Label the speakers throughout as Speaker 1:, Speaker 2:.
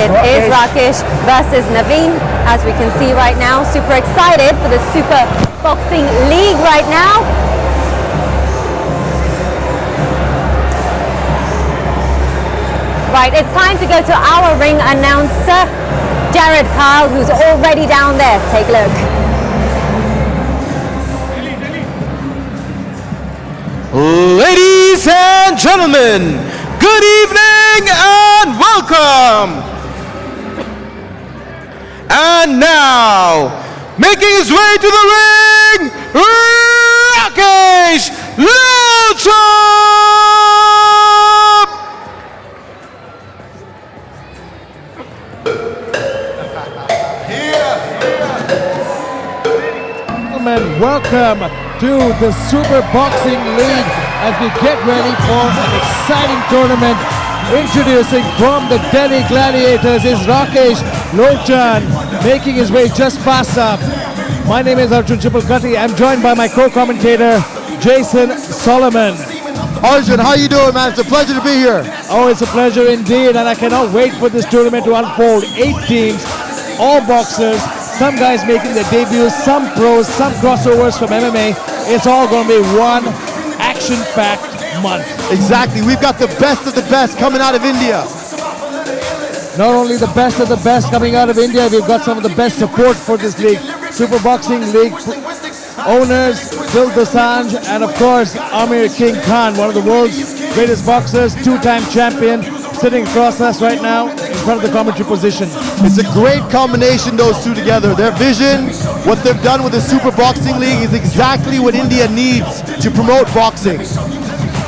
Speaker 1: It is Rakesh versus Naveen, as we can see right now. Super excited for the Super Boxing League right now. Right, it's time to go to our ring announcer, Jared Kyle, who's already down there. Take a look.
Speaker 2: Ladies and gentlemen, good evening and welcome. And now, making his way to the ring, Rakesh Lohchab.
Speaker 3: Welcome to the Super Boxing League as we get ready for an exciting tournament. Introducing from the Delhi Gladiators is Rakesh Lohchab, making his way just past up. My name is Arjun Chipalkatti. I'm joined by my co-commentator Jason Solomon.
Speaker 4: Arjun, how you doing, man? It's a pleasure to be here.
Speaker 3: Oh, it's a pleasure indeed, and I cannot wait for this tournament to unfold. 8 teams, all boxers. Some guys making their debuts, some pros, some crossovers from MMA. It's all going to be one action-packed month.
Speaker 4: Exactly. We've got the best of the best coming out of India.
Speaker 3: Not only the best of the best coming out of India, we've got some of the best support for this league. Super Boxing League owners, Phil Dosanjh, and of course, Amir King Khan, one of the world's greatest boxers, 2-time champion, sitting across us right now in front of the commentary position.
Speaker 4: It's a great combination, those two together. Their vision, what they've done with the Super Boxing League is exactly what India needs to promote boxing.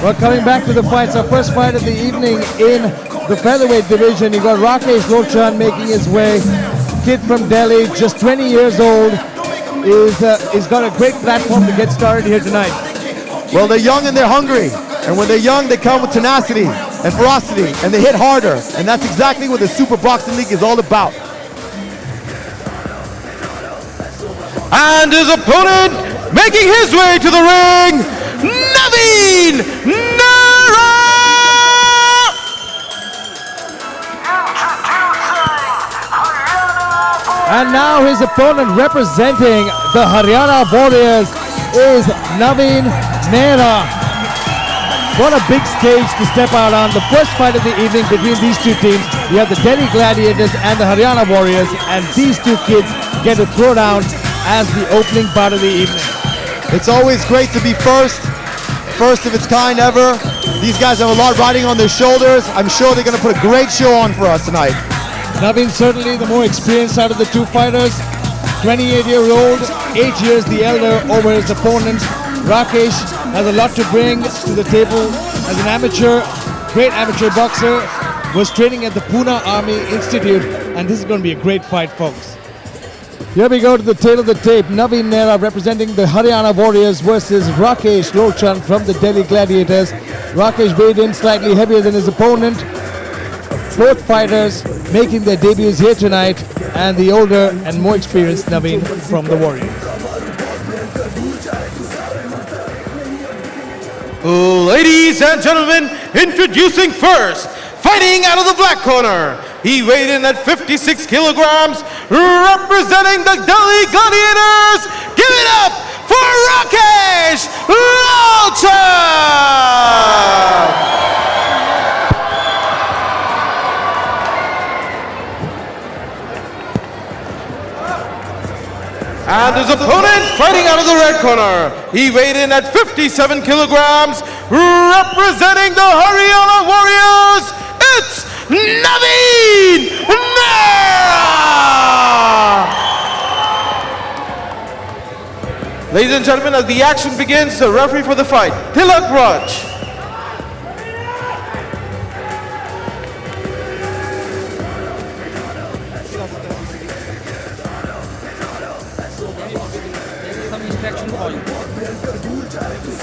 Speaker 3: Well, coming back to the fights, our first fight of the evening in the featherweight division, you got Rakesh Lohchab making his way. Kid from Delhi, just 20 years old, is got a great platform to get started here tonight.
Speaker 4: Well, they're young and they're hungry. And when they're young, they come with tenacity and ferocity, and they hit harder. And that's exactly what the Super Boxing League is all about.
Speaker 2: And his opponent, making his way to the ring, Naveen Nehra!
Speaker 3: And now his opponent representing the Haryana Warriors is Naveen Nehra. What a big stage to step out on. The first fight of the evening between these two teams. We have the Delhi Gladiators and the Haryana Warriors, and these two kids get to throw down as the opening part of the evening.
Speaker 4: It's always great to be first of its kind ever. These guys have a lot riding on their shoulders. I'm sure they're going to put a great show on for us tonight.
Speaker 3: Naveen certainly the more experienced out of the two fighters. 28-year-old, 8 years the elder over his opponent. Rakesh has a lot to bring to the table as an amateur, great amateur boxer. Was training at the Pune Army Institute, and this is going to be a great fight, folks. Here we go to the tail of the tape. Naveen Nehra representing the Haryana Warriors versus Rakesh Lohchab from the Delhi Gladiators. Rakesh weighed in slightly heavier than his opponent. Both fighters making their debuts here tonight, and the older and more experienced Naveen from the Warriors.
Speaker 2: Ladies and gentlemen, introducing first, fighting out of the black corner. He weighed in at 56 kilograms, representing the Delhi Gladiators. Give it up for Rakesh Lohchab! And his opponent fighting out of the red corner. He weighed in at 57 kilograms, representing the Haryana Warriors. It's Naveen Nehra! Ladies and gentlemen, as the action begins, the referee for the fight, Tilak Raj.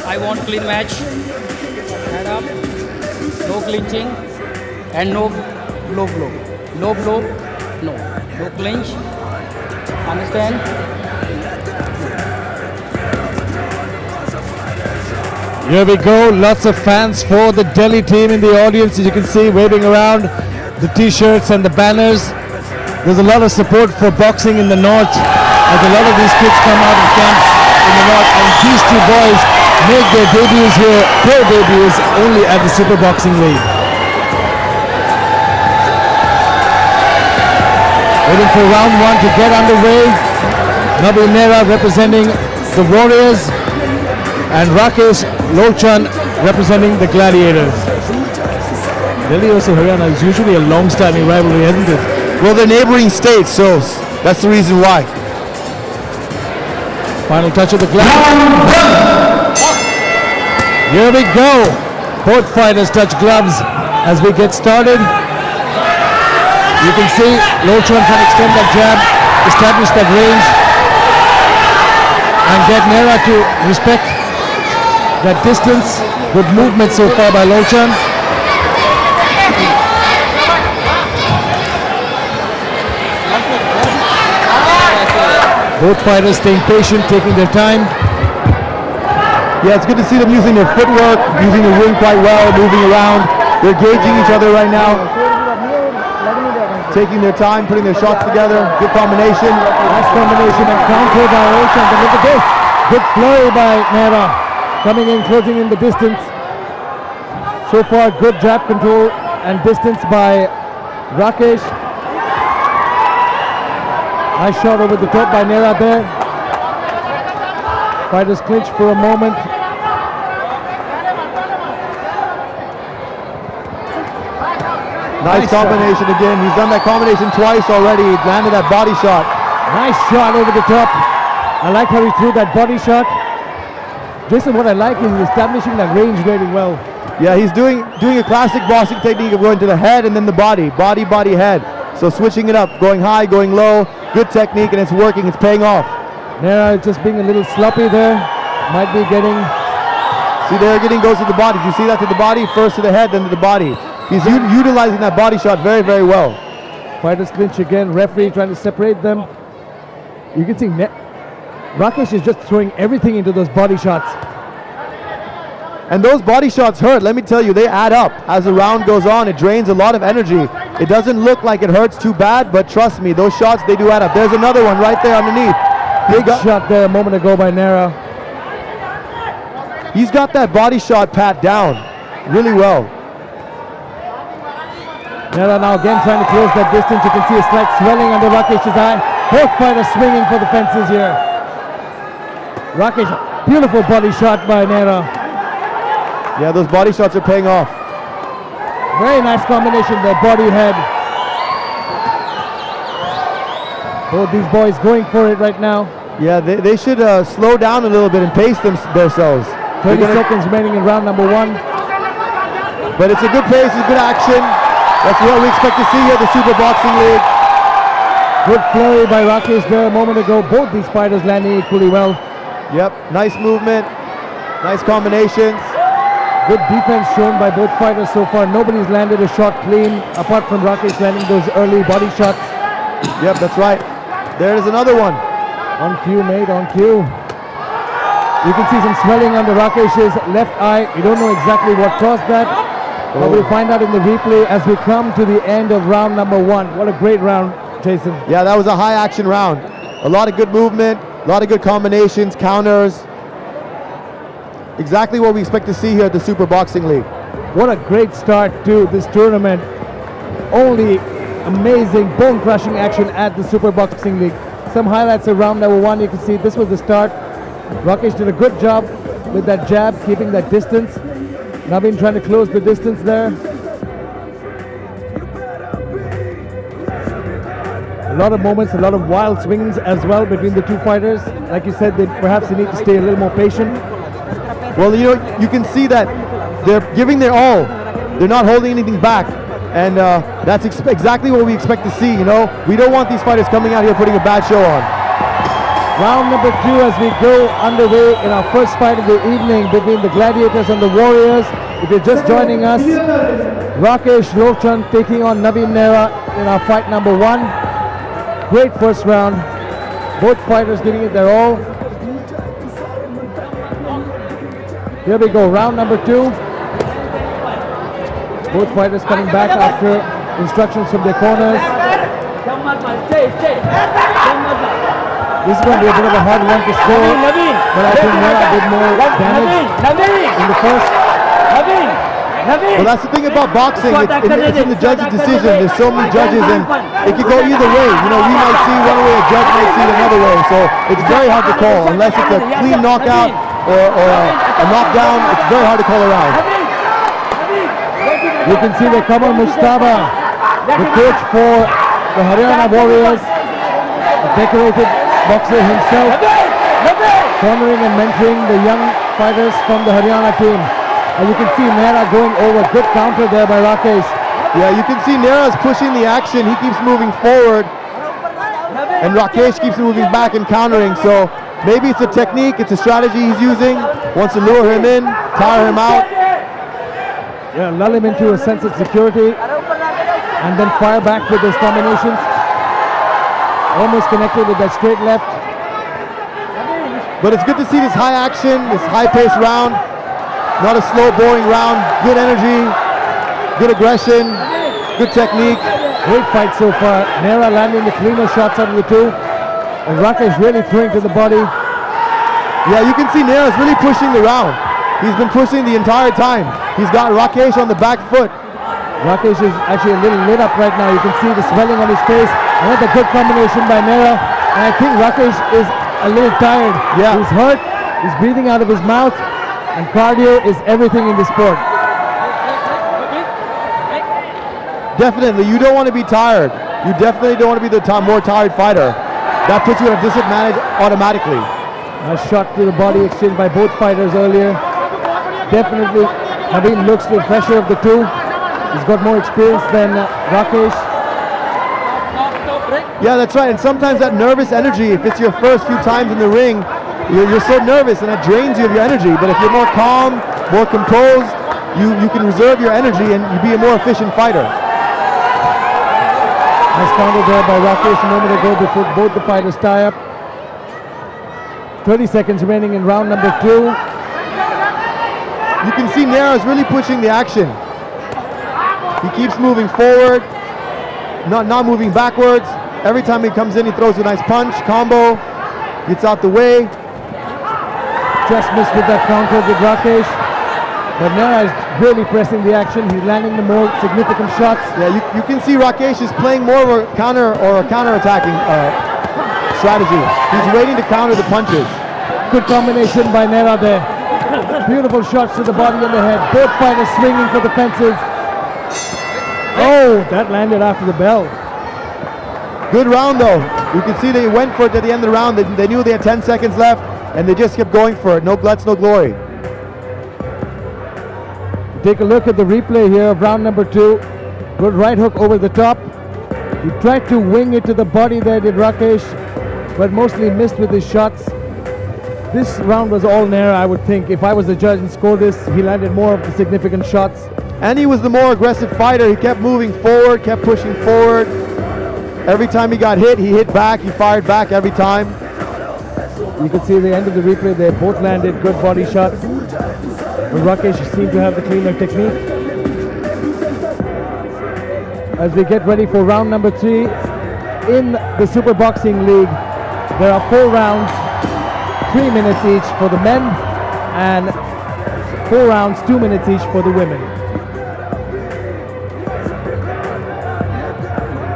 Speaker 5: I want clean match, head up, no clinching, and no low blow. No blow, no clinch. Understand?
Speaker 3: Here we go, lots of fans for the Delhi team in the audience, as you can see, waving around. the t-shirts and the banners. There's a lot of support for boxing in the north, as a lot of these kids come out of camps in the north, and these two boys make their debuts here, pro debuts, only at the Super Boxing League. Waiting for round one to get underway. Naveen Nehra representing the Warriors and Rakesh Lohchab representing the Gladiators. Delhi versus Haryana is usually a long-standing rivalry, isn't it?
Speaker 4: Well, they're neighboring states, so that's the reason why.
Speaker 3: Final touch of the gloves. Here we go. Both fighters touch gloves as we get started. You can see Lohchab can extend that jab, establish that range, and get Nehra to respect that distance. Good movement so far by Lohchab. Both fighters staying patient, taking their time.
Speaker 4: Yeah, it's good to see them using their footwork, using the ring quite well, moving around. They're gauging each other right now. Taking their time, putting their shots together. Good combination.
Speaker 3: Nice combination and counter by Lohchab. And look at this. Good flurry by Nehra. Coming in, closing in the distance. So far, good jab control and distance by Rakesh. Nice shot over the top by Nehra there. Fighters clinch for a moment.
Speaker 4: Nice combination again. He's done that combination twice already. He landed that body shot.
Speaker 3: Nice shot over the top. I like how he threw that body shot. Jason, what I like is he's establishing that range really well.
Speaker 4: Yeah, he's doing a classic boxing technique of going to the head and then the body. Body, body, head. So switching it up, going high, going low. Good technique, and it's working. It's paying off.
Speaker 3: Nehra is just being a little sloppy there. Might be getting...
Speaker 4: See there, goes to the body. Did you see that to the body? First to the head, then to the body. He's utilizing that body shot very, very well.
Speaker 3: Fighters clinch again. Referee trying to separate them. You can see Rakesh is just throwing everything into those body shots.
Speaker 4: And those body shots hurt. Let me tell you, they add up. As the round goes on, it drains a lot of energy. It doesn't look like it hurts too bad, but trust me, those shots, they do add up. There's another one right there underneath.
Speaker 3: Big shot there a moment ago by Nehra.
Speaker 4: He's got that body shot pat down really well.
Speaker 3: Nehra now again trying to close that distance. You can see a slight swelling under Rakesh's eye. Both fighters swinging for the fences here. Rakesh, beautiful body shot by Nehra.
Speaker 4: Yeah, those body shots are paying off.
Speaker 3: Very nice combination there, body head. Both these boys going for it right now.
Speaker 4: Yeah, they should slow down a little bit and pace themselves.
Speaker 3: 30 seconds remaining in round number one.
Speaker 4: But it's a good pace, it's good action. That's what we expect to see here at the Super Boxing League.
Speaker 3: Good flurry by Rakesh there a moment ago. Both these fighters landing equally well.
Speaker 4: Yep, nice movement, nice combinations.
Speaker 3: Good defense shown by both fighters so far. Nobody's landed a shot clean apart from Rakesh landing those early body shots.
Speaker 4: Yep, that's right. There's another one.
Speaker 3: On cue, mate, on cue. You can see some swelling under Rakesh's left eye. We don't know exactly what caused that, but we'll find out in the replay as we come to the end of round number one. What a great round, Jason.
Speaker 4: Yeah, that was a high action round. A lot of good movement, a lot of good combinations, counters. Exactly what we expect to see here at the Super Boxing League.
Speaker 3: What a great start to this tournament. Only amazing bone-crushing action at the Super Boxing League. Some highlights of round number one. You can see this was the start. Rakesh did a good job with that jab, keeping that distance. Naveen trying to close the distance there. A lot of moments, a lot of wild swings as well between the two fighters. Like you said, perhaps they need to stay a little more patient.
Speaker 4: Well, you know, you can see that they're giving their all. They're not holding anything back. And that's exactly what we expect to see, you know. We don't want these fighters coming out here putting a bad show on.
Speaker 3: Round number two as we go underway in our first fight of the evening between the Gladiators and the Warriors. If you're just joining us, Rakesh Lohchab taking on Naveen Nehra in our fight number one. Great first round. Both fighters giving it their all. Here we go, round number two. Both fighters coming back after instructions from their corners. This is going to be a bit of a hard one to score, but I think Nehra did more damage in the first.
Speaker 4: Well, that's the thing about boxing. It's in the judge's decision. There's so many judges, and it could go either way. You know, we might see one way, a judge might see it another way. So it's very hard to call unless it's a clean knockout or a knockdown. It's very hard to call around.
Speaker 3: You can see the Kamal Mushtaba, the coach for the Haryana Warriors, a decorated boxer himself, cornering and mentoring the young fighters from the Haryana team. And you can see Nehra going over. Good counter there by Rakesh.
Speaker 4: Yeah, you can see Nehra's pushing the action. He keeps moving forward, and Rakesh keeps moving back and countering. So maybe it's a technique, it's a strategy he's using. Wants to lure him in, tire him out.
Speaker 3: Yeah, lull him into a sense of security, and then fire back with those combinations. Almost connected with that straight left.
Speaker 4: But it's good to see this high action, this high-paced round. Not a slow, boring round. Good energy, good aggression, good technique.
Speaker 3: Great fight so far. Nehra landing the cleaner shots out of the two, and Rakesh really throwing to the body.
Speaker 4: Yeah, you can see Nehra's really pushing the round. He's been pushing the entire time. He's got Rakesh on the back foot.
Speaker 3: Rakesh is actually a little lit up right now. You can see the swelling on his face. Another good combination by Nehra. And I think Rakesh is a little tired.
Speaker 4: Yeah.
Speaker 3: He's hurt. He's breathing out of his mouth. And cardio is everything in this sport.
Speaker 4: Definitely, you don't want to be tired. You definitely don't want to be the more tired fighter. That puts you at a disadvantage automatically.
Speaker 3: A shot to the body exchanged by both fighters earlier. Definitely, Naveen looks the fresher of the two. He's got more experience than Rakesh.
Speaker 4: Yeah, that's right. And sometimes that nervous energy, if it's your first few times in the ring, you're so nervous and it drains you of your energy. But if you're more calm, more composed, you can reserve your energy and you be a more efficient fighter.
Speaker 3: Nice counter there by Rakesh a moment ago before both the fighters tie up. 30 seconds remaining in round number 2.
Speaker 4: You can see Nehra is really pushing the action. He keeps moving forward, not moving backwards. Every time he comes in, he throws a nice punch, combo, gets out the way.
Speaker 3: Just missed with that counter with Rakesh. But Nehra is really pressing the action. He's landing the more significant shots.
Speaker 4: Yeah, you can see Rakesh is playing more of a counter-attacking strategy. He's waiting to counter the punches.
Speaker 3: Good combination by Nehra there. Beautiful shots to the body and the head. Both fighters swinging for the fences. Oh, that landed after the bell.
Speaker 4: Good round though. You can see they went for it at the end of the round. They knew they had 10 seconds left and they just kept going for it. No guts, no glory.
Speaker 3: Take a look at the replay here of round number 2. Good right hook over the top. He tried to wing it to the body there, did Rakesh, but mostly missed with his shots. This round was all Nehra, I would think. If I was the judge and scored this, he landed more of the significant shots.
Speaker 4: And he was the more aggressive fighter. He kept moving forward, kept pushing forward. Every time he got hit, he hit back, he fired back every time.
Speaker 3: You can see the end of the replay, they both landed good body shots. But Rakesh seemed to have the cleaner technique. As we get ready for round number 3, in the Super Boxing League, there are 4 rounds, 3 minutes each for the men, and 4 rounds, 2 minutes each for the women.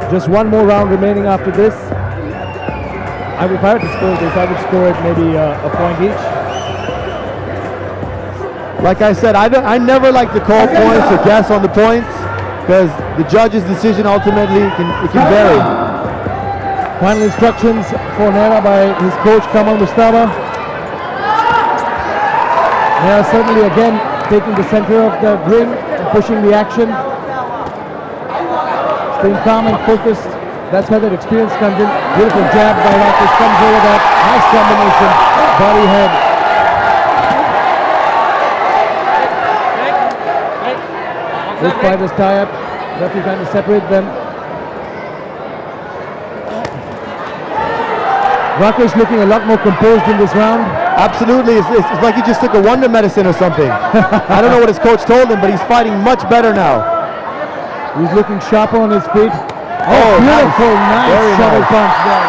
Speaker 3: Just one more round remaining after this. If I had to score this, I would score it maybe a point each.
Speaker 4: Like I said, I never like to call points or guess on the points because the judge's decision ultimately can vary.
Speaker 3: Final instructions for Nehra by his coach Kamal Mushtaba. Nehra certainly again taking the center of the ring and pushing the action. Staying calm and focused. That's where that experience comes in. Beautiful jab by Rakesh, comes over that. Nice combination. Body head. Both fighters tie up. Referee trying to separate them. Rakesh looking a lot more composed in this round.
Speaker 4: Absolutely, it's like he just took a wonder medicine or something. I don't know what his coach told him, but he's fighting much better now.
Speaker 3: He's looking sharper on his feet. Oh, beautiful, nice
Speaker 4: Very
Speaker 3: shovel
Speaker 4: nice.
Speaker 3: punch there.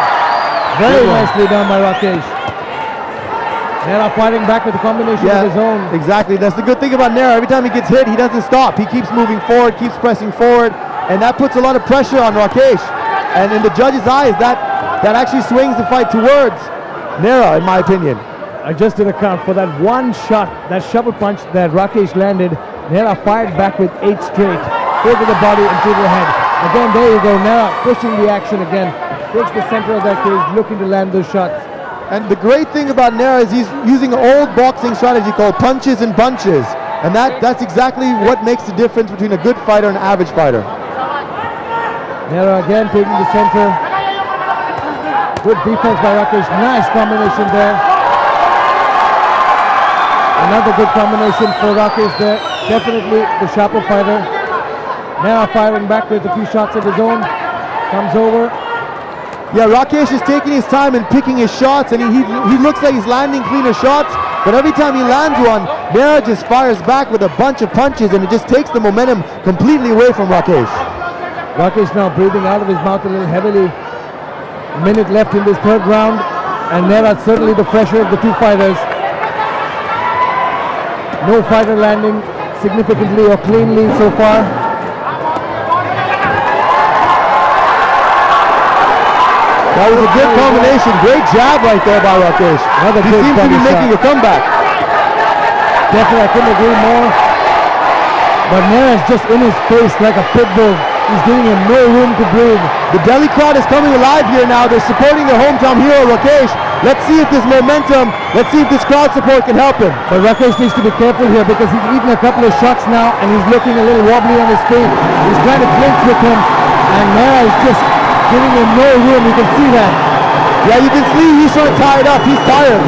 Speaker 3: Very
Speaker 4: Good one.
Speaker 3: nicely done by Rakesh. Nehra fighting back with a combination of his own.
Speaker 4: Exactly. That's the good thing about Nehra. Every time he gets hit, he doesn't stop. He keeps moving forward, keeps pressing forward, and that puts a lot of pressure on Rakesh. And in the judge's eyes, that actually swings the fight towards Nehra, in my opinion.
Speaker 3: I just did a count for that one shot, that shovel punch that Rakesh landed. Nehra fired back with 8 straight, over the body and to the head. Again, there you go. Nehra pushing the action again. Takes the center of that cage, looking to land those shots.
Speaker 4: And the great thing about Nehra is he's using an old boxing strategy called punches and bunches. And that's exactly what makes the difference between a good fighter and an average fighter.
Speaker 3: Nehra again taking the center. Good defense by Rakesh. Nice combination there. Another good combination for Rakesh there. Definitely the sharper fighter. Nehra firing back with a few shots of his own. Comes over.
Speaker 4: Yeah, Rakesh is taking his time and picking his shots, and he looks like he's landing cleaner shots, but every time he lands one, Nehra just fires back with a bunch of punches, and it just takes the momentum completely away from Rakesh.
Speaker 3: Rakesh now breathing out of his mouth a little heavily. A minute left in this third round, and Nehra certainly the fresher of the two fighters. No fighter landing significantly or cleanly so far.
Speaker 4: That was a good combination. Great jab right there by Rakesh. He seems to be making a comeback.
Speaker 3: Definitely, I couldn't agree more. But Nehra is just in his face like a pit bull. He's giving him no room to breathe.
Speaker 4: The Delhi crowd is coming alive here now. They're supporting their hometown hero, Rakesh. Let's see if this momentum, let's see if this crowd support can help him.
Speaker 3: But Rakesh needs to be careful here because he's eaten a couple of shots now and he's looking a little wobbly on his feet. He's trying to clinch with him, and Nehra is just giving him no room. You can see that.
Speaker 4: Yeah, you can see he's sort of tied up. He's tired.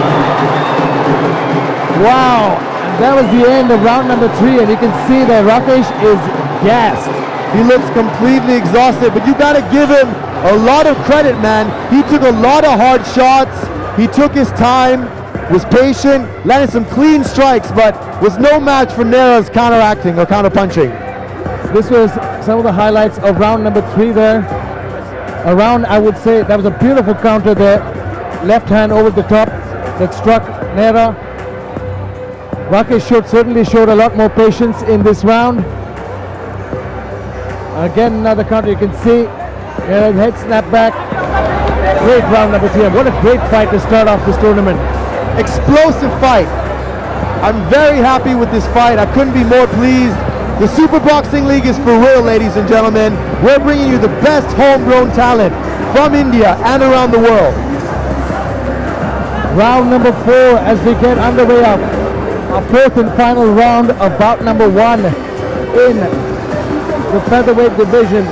Speaker 3: Wow. And that was the end of round number 3, and you can see that Rakesh is gassed.
Speaker 4: He looks completely exhausted, but you gotta give him a lot of credit, man. He took a lot of hard shots. He took his time, was patient, landed some clean strikes, but was no match for Nehra's counteracting or counterpunching.
Speaker 3: This was some of the highlights of round number 3 there. Around, I would say, that was a beautiful counter there. Left hand over the top that struck Nehra. Rakesh certainly showed a lot more patience in this round. Again, another counter you can see. Nehra's head snap back. Great round number 3. And what a great fight to start off this tournament.
Speaker 4: Explosive fight. I'm very happy with this fight. I couldn't be more pleased. The Super Boxing League is for real, ladies and gentlemen. We're bringing you the best homegrown talent from India and around the world.
Speaker 3: Round number 4 as we get underway up. Our 4th and final round of bout number 1 in the featherweight division.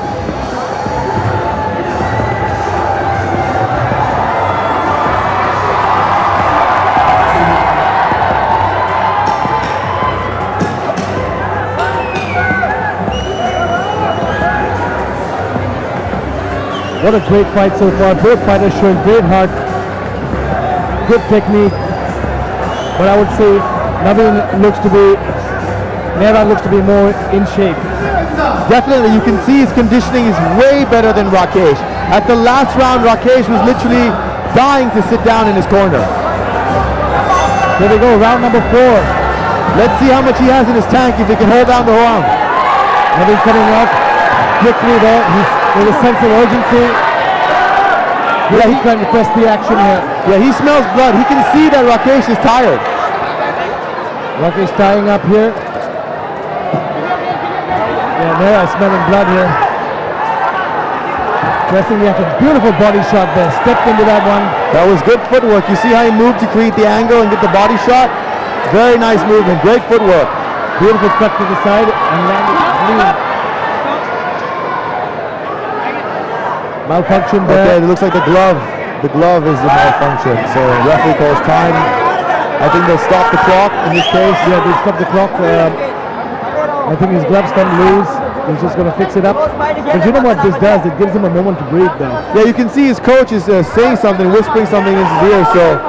Speaker 3: What a great fight so far. Both fighters showing great heart, good technique. But I would say Nehra looks to be more in shape.
Speaker 4: Definitely, you can see his conditioning is way better than Rakesh. At the last round, Rakesh was literally dying to sit down in his corner.
Speaker 3: Here we go, round number 4.
Speaker 4: Let's see how much he has in his tank if he can hold down the round.
Speaker 3: Naveen coming up quickly there. There's a sense of urgency. Yeah, he's trying to press the action here.
Speaker 4: Yeah, he smells blood. He can see that Rakesh is tired.
Speaker 3: Rakesh tying up here. Yeah, Nehra is smelling blood here. Pressing the action. Beautiful body shot there. Stepped into that one.
Speaker 4: That was good footwork. You see how he moved to create the angle and get the body shot? Very nice movement. Great footwork.
Speaker 3: Beautiful cut to the side and landed clean. Malfunction there.
Speaker 4: Okay, it looks like the glove is the malfunction. So referee calls time. I think they'll stop the clock in this case.
Speaker 3: Yeah, they stop the clock. I think his gloves come loose. He's just going to fix it up. But you know what this does? It gives him a moment to breathe then.
Speaker 4: Yeah, you can see his coach is saying something, whispering something in his ear. So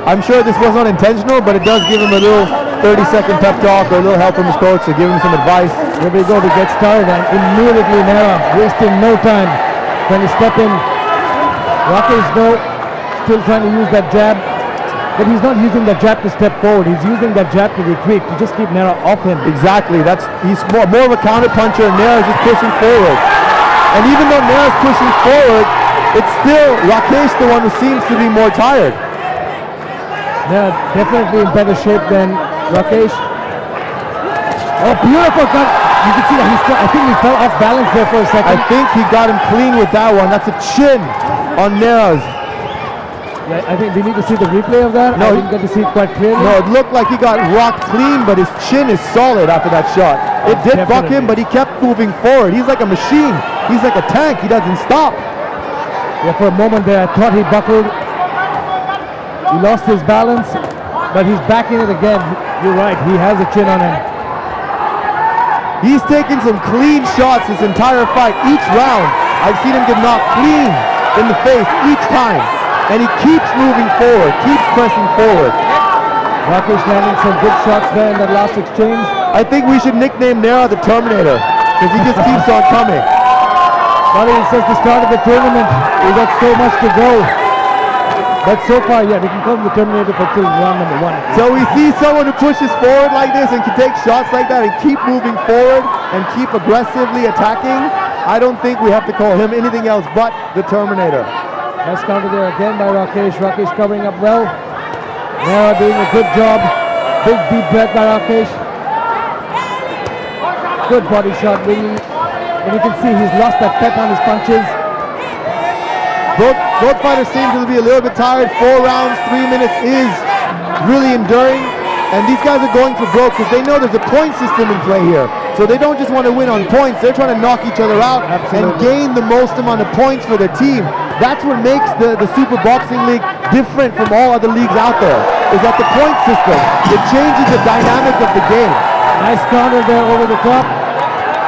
Speaker 4: I'm sure this was not intentional, but it does give him a little 30-second pep talk or a little help from his coach to give him some advice.
Speaker 3: Here we go to get started, and immediately Nehra wasting no time trying to step in. Rakesh though still trying to use that jab, but he's not using that jab to step forward. He's using that jab to retreat, to just keep Nehra off him.
Speaker 4: Exactly. He's more of a counter puncher, and Nehra's just pushing forward. And even though Nehra's pushing forward, it's still Rakesh the one who seems to be more tired.
Speaker 3: Nehra definitely in better shape than Rakesh. Oh, beautiful cut. You can see that I think he fell off balance there for a second.
Speaker 4: I think he got him clean with that one. That's a chin on Nehra's.
Speaker 3: Yeah, I think we need to see the replay of that.
Speaker 4: No,
Speaker 3: I didn't get to see it quite clearly.
Speaker 4: No, it looked like he got rocked clean, but his chin is solid after that shot. It did buck him, but he kept moving forward. He's like a machine. He's like a tank. He doesn't stop.
Speaker 3: Yeah, for a moment there, I thought he buckled. He lost his balance, but he's back in it again. You're right, he has a chin on him.
Speaker 4: He's taken some clean shots this entire fight. Each round, I've seen him get knocked clean in the face each time. And he keeps moving forward, keeps pressing forward.
Speaker 3: Rakesh landing some good shots there in that last exchange.
Speaker 4: I think we should nickname Nehra the Terminator, because he just keeps on coming.
Speaker 3: Buddy, it says the start of the tournament. We got so much to go. But so far, yeah, we can call him the Terminator for till round number 1.
Speaker 4: So we see someone who pushes forward like this and can take shots like that and keep moving forward and keep aggressively attacking. I don't think we have to call him anything else but the Terminator.
Speaker 3: Nice counter there again by Rakesh. Rakesh covering up well. Nehra doing a good job. Big deep breath by Rakesh. Good body shot winning. And you can see he's lost that pep on his punches.
Speaker 4: Both fighters seem to be a little bit tired. 4 rounds, 3 minutes is really enduring. And these guys are going for broke because they know there's a point system in play here. So they don't just want to win on points. They're trying to knock each other out and gain the most amount of points for their team. That's what makes the Super Boxing League different from all other leagues out there, is that the point system, it changes the dynamic of the game.
Speaker 3: Nice counter there over the top.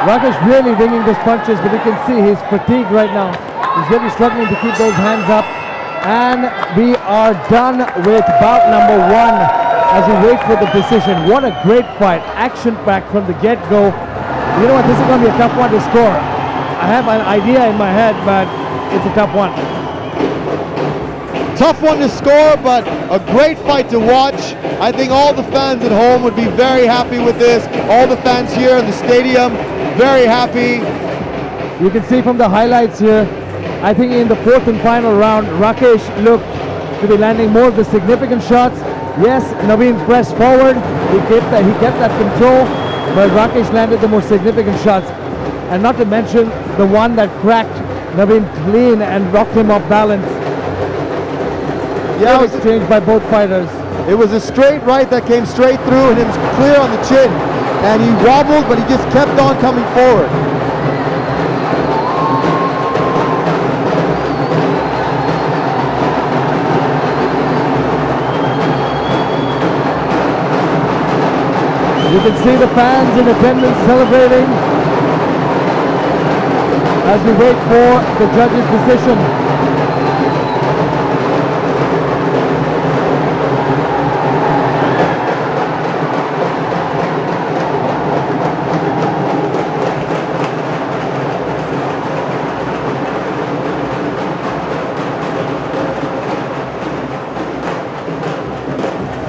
Speaker 3: Rakesh really winging those punches, but you can see he's fatigued right now. He's really struggling to keep those hands up. And we are done with bout number 1 as we wait for the decision. What a great fight, action-packed from the get-go. You know what, this is going to be a tough one to score. I have an idea in my head, but it's a tough one.
Speaker 4: Tough one to score, but a great fight to watch. I think all the fans at home would be very happy with this. All the fans here in the stadium, very happy.
Speaker 3: You can see from the highlights here, I think in the 4th and final round, Rakesh looked to be landing more of the significant shots. Yes, Naveen pressed forward. He kept that control, but Rakesh landed the more significant shots. And not to mention the one that cracked Naveen clean and rocked him off balance.
Speaker 4: Yeah,
Speaker 3: it was changed by both fighters.
Speaker 4: It was a straight right that came straight through and it was clear on the chin. And he wobbled, but he just kept on coming forward.
Speaker 3: You can see the fans in attendance celebrating as we wait for the judge's decision.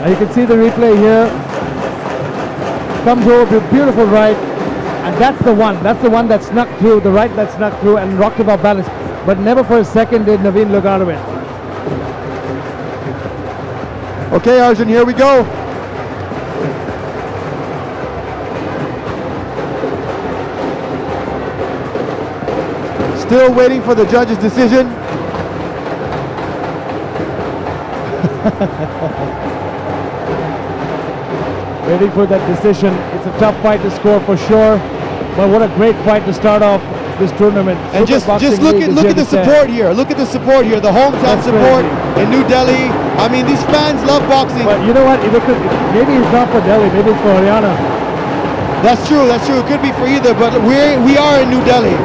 Speaker 3: Now you can see the replay here. Comes over to a beautiful right, and that's the one that snuck through, the right that snuck through and rocked him off balance, but never for a second did Naveen look out of it.
Speaker 4: Okay, Arjun, here we go. Still waiting for the judge's decision.
Speaker 3: Waiting for that decision. It's a tough fight to score for sure, but what a great fight to start off this tournament.
Speaker 4: And just look at the support here. Look at the support here. The hometown support in New Delhi. I mean, these fans love boxing.
Speaker 3: But you know what? Maybe it's not for Delhi. Maybe it's for Haryana.
Speaker 4: That's true. That's true. It could be for either. But we are in New Delhi,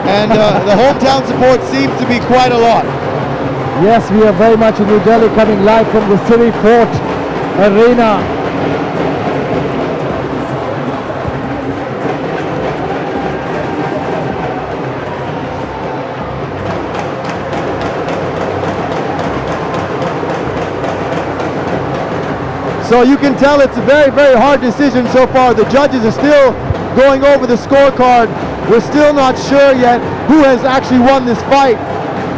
Speaker 4: and the hometown support seems to be quite a lot.
Speaker 3: Yes, we are very much in New Delhi, coming live from the City Fort Arena.
Speaker 4: So you can tell it's a very, very hard decision so far. The judges are still going over the scorecard. We're still not sure yet who has actually won this fight.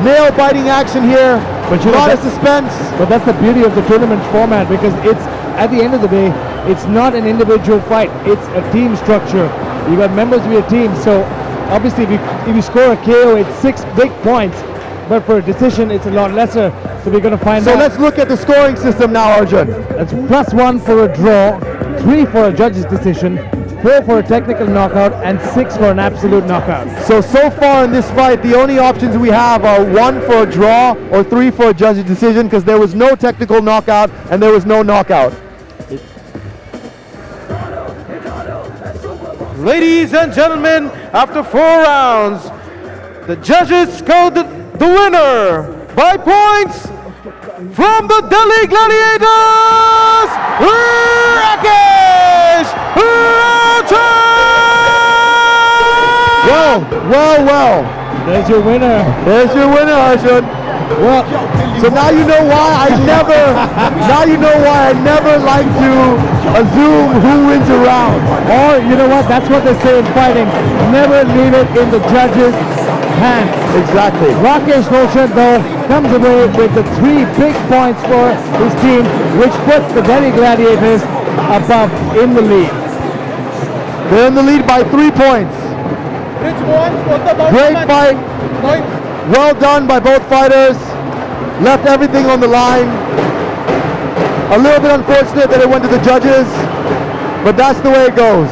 Speaker 4: Nail-biting action here.
Speaker 3: But
Speaker 4: a lot of suspense.
Speaker 3: But that's the beauty of the tournament format, because it's, at the end of the day, it's not an individual fight. It's a team structure. You got members of your team. So obviously, if you score a KO, it's 6 big points. But for a decision, it's a lot lesser. So we're going to find out.
Speaker 4: So let's look at the scoring system now, Arjun.
Speaker 3: That's +1 for a draw, 3 for a judge's decision, 4 for a technical knockout, and 6 for an absolute knockout.
Speaker 4: So far in this fight, the only options we have are 1 for a draw or 3 for a judge's decision, because there was no technical knockout and there was no knockout.
Speaker 2: Ladies and gentlemen, after 4 rounds, the judges scored the winner by points from the Delhi Gladiators, Rakesh Lohchab!
Speaker 4: Well.
Speaker 3: There's your winner.
Speaker 4: There's your winner, Arjun.
Speaker 3: Well,
Speaker 4: so now you know why I never like to assume who wins a round.
Speaker 3: or you know what? That's what they say in fighting. Never leave it in the judges' hands.
Speaker 4: Exactly.
Speaker 3: Rakesh Lohchab, though, comes away with the 3 big points for his team, which puts the Delhi Gladiators above in the lead.
Speaker 4: They're in the lead by 3 points. Great fight. Well done by both fighters. Left everything on the line. A little bit unfortunate that it went to the judges, but that's the way it goes.